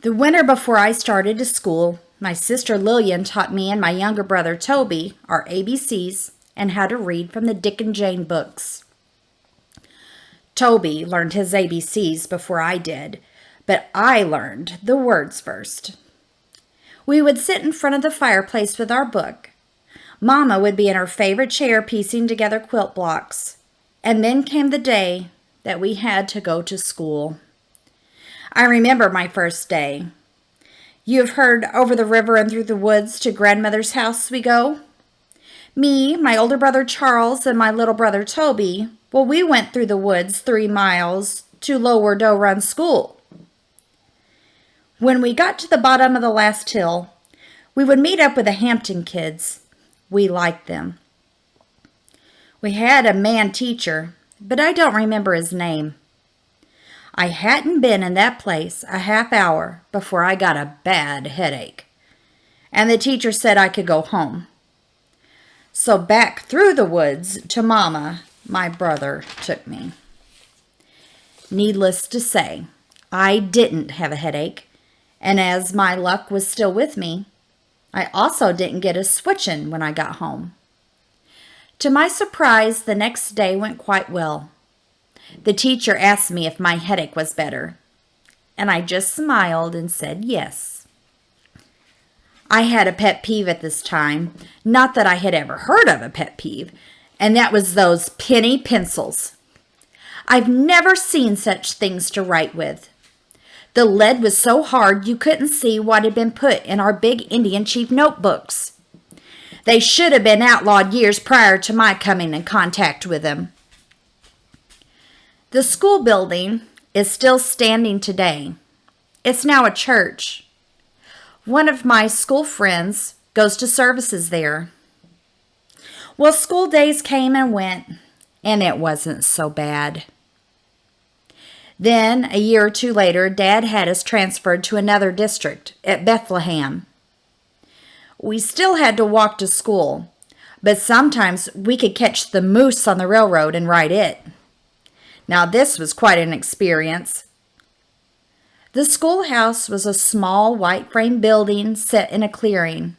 The winter before I started to school, my sister Lillian taught me and my younger brother Toby our ABCs and how to read from the Dick and Jane books. Toby learned his ABCs before I did, but I learned the words first. We would sit in front of the fireplace with our book. Mama would be in her favorite chair piecing together quilt blocks. And then came the day that we had to go to school. I remember my first day. You have heard over the river and through the woods to grandmother's house we go? Me, my older brother Charles, and my little brother Toby, well, we went through the woods 3 miles to Lower Doe Run school. When we got to the bottom of the last hill, we would meet up with the Hampton kids. We liked them. We had a man teacher, but I don't remember his name. I hadn't been in that place a half hour before I got a bad headache, and the teacher said I could go home. So back through the woods to Mama, my brother took me. Needless to say, I didn't have a headache, and as my luck was still with me, I also didn't get a switching when I got home. To my surprise, the next day went quite well. The teacher asked me if my headache was better, and I just smiled and said yes. I had a pet peeve at this time, not that I had ever heard of a pet peeve, and that was those penny pencils. I've never seen such things to write with. The lead was so hard you couldn't see what had been put in our big Indian chief notebooks. They should have been outlawed years prior to my coming in contact with them. The school building is still standing today. It's now a church. One of my school friends goes to services there. Well, school days came and went, and it wasn't so bad. Then, a year or two later, Dad had us transferred to another district at Bethlehem. We still had to walk to school, but sometimes we could catch the moose on the railroad and ride it. Now, this was quite an experience. The schoolhouse was a small white frame building set in a clearing.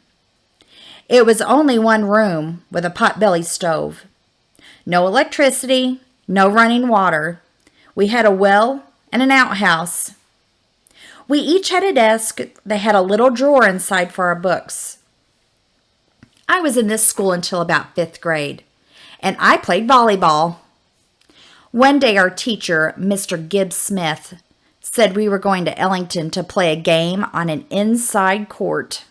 It was only one room with a potbelly stove. No electricity, no running water. We had a well and an outhouse. We each had a desk that had a little drawer inside for our books. I was in this school until about 5th grade, and I played volleyball. One day our teacher, Mr. Gibbs Smith, said we were going to Ellington to play a game on an inside court.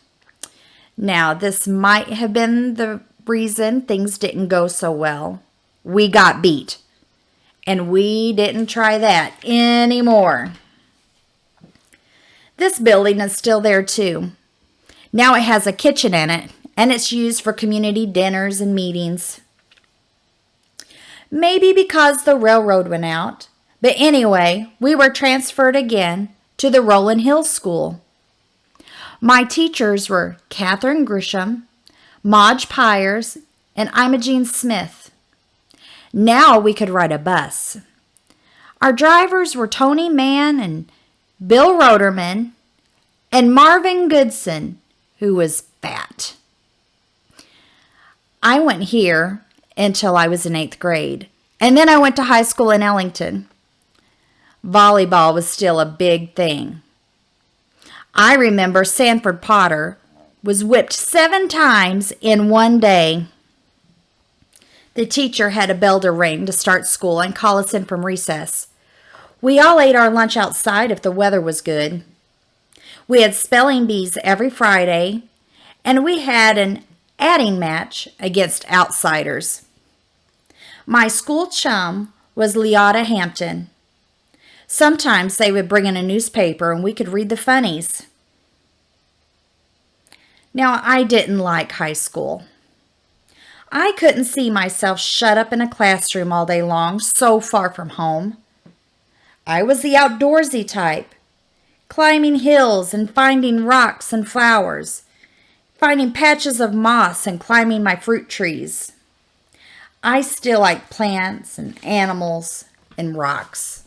Now, this might have been the reason things didn't go so well. We got beat, and we didn't try that anymore. This building is still there too. Now it has a kitchen in it, and it's used for community dinners and meetings. Maybe because the railroad went out, but anyway, we were transferred again to the Rolland Hill School. My teachers were Catherine Grisham, Madge Pyers, and Imogene Smith. Now we could ride a bus. Our drivers were Tony Mann and Bill Roderman and Marvin Goodson, who was fat. I went here until I was in 8th grade, and then I went to high school in Ellington. Volleyball was still a big thing. I remember Sanford Potter was whipped 7 times in one day. The teacher had a bell to ring to start school and call us in from recess. We all ate our lunch outside if the weather was good. We had spelling bees every Friday, and we had an adding match against outsiders. My school chum was Leota Hampton. Sometimes they would bring in a newspaper and we could read the funnies. Now, I didn't like high school. I couldn't see myself shut up in a classroom all day long, so far from home. I was the outdoorsy type, climbing hills and finding rocks and flowers, finding patches of moss and climbing my fruit trees. I still like plants and animals and rocks.